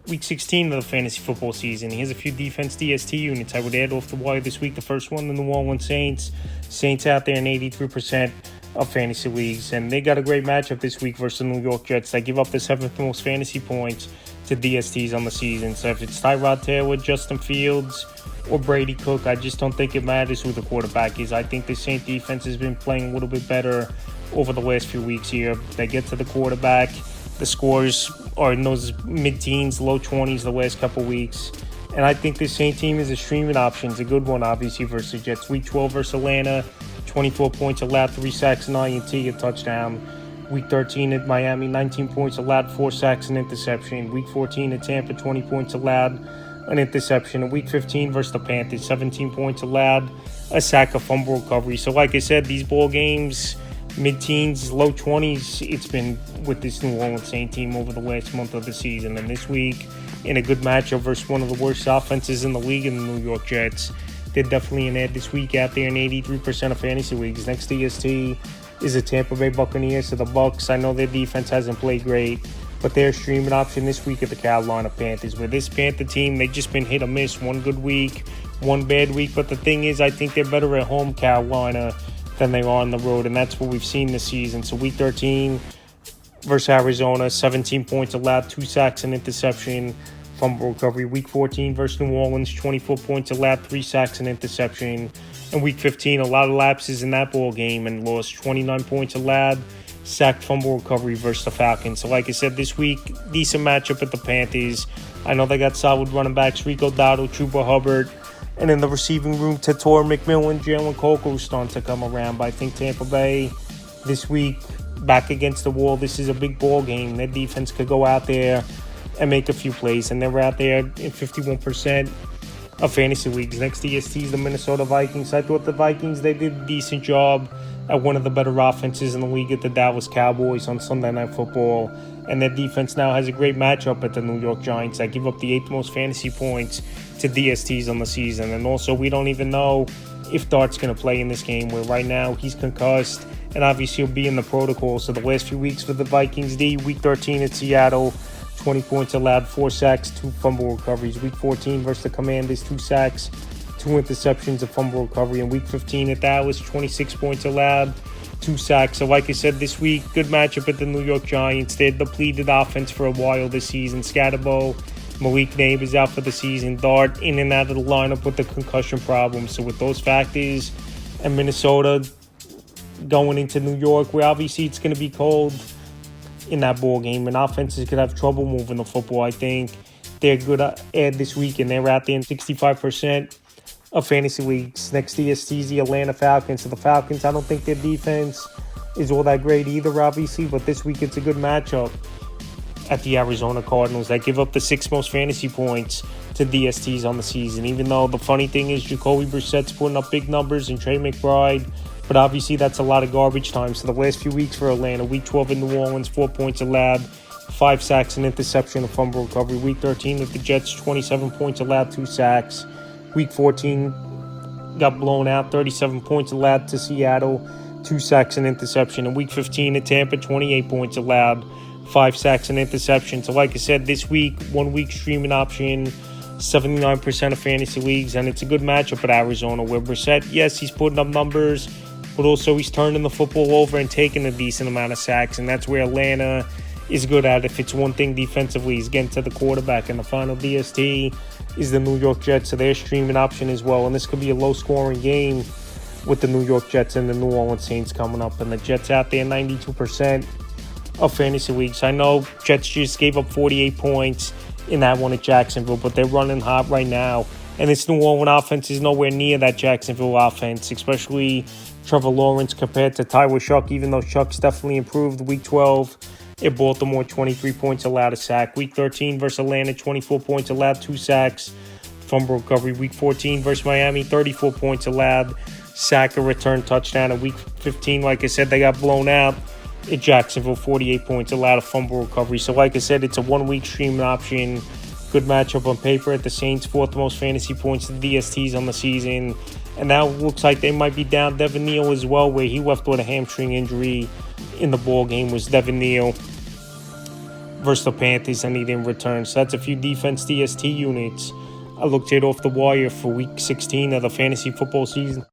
Week 16 of the fantasy football season. Here's a few defense DST units I would add off the wire this week. The first one, the New Orleans Saints. Saints out there in 83% of fantasy leagues, and they got a great matchup this week versus the New York Jets. They give up the 7th most fantasy points to DSTs on the season. So if it's Tyrod Taylor, Justin Fields, or Brady Cook, I just don't think it matters who the quarterback is. I think the Saints defense has been playing a little bit better over the last few weeks here. They get to the quarterback. The scores are in those mid-teens, low 20s the last couple weeks. And I think this Saints team is a streaming option. It's a good one, obviously, versus the Jets. Week 12 versus Atlanta, 24 points allowed, 3 sacks, an INT, a touchdown. Week 13 at Miami, 19 points allowed, 4 sacks, an interception. Week 14 at Tampa, 20 points allowed, an interception. And Week 15 versus the Panthers, 17 points allowed, a sack, a fumble recovery. So like I said, these ball games, mid-teens, low 20s, it's been with this New Orleans Saints team over the last month of the season. And this week, in a good matchup versus one of the worst offenses in the league in the New York Jets, they're definitely an edge this week out there in 83% of fantasy leagues. Next DST is the Tampa Bay Buccaneers. So the Bucs, I know their defense hasn't played great, but they're a streaming option this week at the Carolina Panthers. With this Panther team, they've just been hit or miss. One good week, one bad week. But the thing is, I think they're better at home, Carolina, than they are on the road, and that's what we've seen this season. So Week 13 versus Arizona, 17 points allowed, 2 sacks, an interception, fumble recovery. Week 14 versus New Orleans, 24 points allowed, 3 sacks, an interception. And Week 15, a lot of lapses in that ball game and lost, 29 points allowed, sack, fumble recovery versus the Falcons. So like I said, this week, decent matchup at the Panthers. I know they got solid running backs, Rico Dowdle, Chuba Hubbard. And in the receiving room, Tator McMillan, Jalen Coco starting to come around. But I think Tampa Bay this week, back against the wall, this is a big ball game. Their defense could go out there and make a few plays. And they're out there in 51% of fantasy leagues. Next DST is the Minnesota Vikings. I thought the Vikings, they did a decent job at one of the better offenses in the league at the Dallas Cowboys on Sunday Night Football. And their defense now has a great matchup at the New York Giants. That give up the 8th most fantasy points to DSTs on the season. And also, we don't even know if Dart's going to play in this game, where right now he's concussed, and obviously he'll be in the protocol. So the last few weeks for the Vikings D, Week 13 at Seattle, 20 points allowed, 4 sacks, 2 fumble recoveries. Week 14 versus the Commanders, 2 sacks, 2 interceptions, a fumble recovery. And Week 15 at Dallas, 26 points allowed, 2 sacks. So like I said, this week, good matchup at the New York Giants. They depleted offense for a while this season. Scatterbo, Malik Neighbors out for the season. Dart in and out of the lineup with the concussion problem. So with those factors, and Minnesota going into New York, where obviously it's going to be cold in that ball game, and offenses could have trouble moving the football, I think they're good at this week, and they're out there in 65% of fantasy leagues. Next DST is the Atlanta Falcons. So the Falcons, I don't think their defense is all that great either, obviously, but this week it's a good matchup at the Arizona Cardinals that give up the 6th most fantasy points to DSTs on the season. Even though the funny thing is Jacoby Brissett's putting up big numbers and Trey McBride, but obviously that's a lot of garbage time. So the last few weeks for Atlanta, Week 12 in New Orleans, 4 points allowed, 5 sacks, an interception, a fumble recovery. Week 13 with the Jets, 27 points allowed, 2 sacks. Week 14 got blown out, 37 points allowed to Seattle, 2 sacks, an interception. And Week 15 at Tampa, 28 points allowed, 5 sacks, and interception. So like I said, this week, 1 week streaming option, 79% of fantasy leagues, and it's a good matchup at Arizona, where Brissett, yes, he's putting up numbers, but also he's turning the football over and taking a decent amount of sacks, and that's where Atlanta is good at. If it's one thing defensively, is getting to the quarterback. And the final DST is the New York Jets, so they're streaming option as well, and this could be a low-scoring game with the New York Jets and the New Orleans Saints coming up, and the Jets out there 92% of fantasy leagues. I know Jets just gave up 48 points in that one at Jacksonville, but they're running hot right now. And this New Orleans offense is nowhere near that Jacksonville offense, especially Trevor Lawrence compared to Tyler Shuck, even though Shuck's definitely improved. Week 12 at Baltimore, 23 points allowed, a sack. Week 13 versus Atlanta, 24 points allowed, 2 sacks, fumble recovery. Week 14 versus Miami, 34 points allowed, sack, a return touchdown. And Week 15, like I said, they got blown out at Jacksonville, 48 points allowed, a fumble recovery. So like I said, it's a 1 week streaming option. Good matchup on paper at the Saints, 4th most fantasy points to the DSTs on the season. And now it looks like they might be down Devin Neal as well, where he left with a hamstring injury in the ball game, was Devin Neal. versus the Panthers, and he didn't return. So that's a few defense DST units I looked at off the wire for week 16 of the fantasy football season.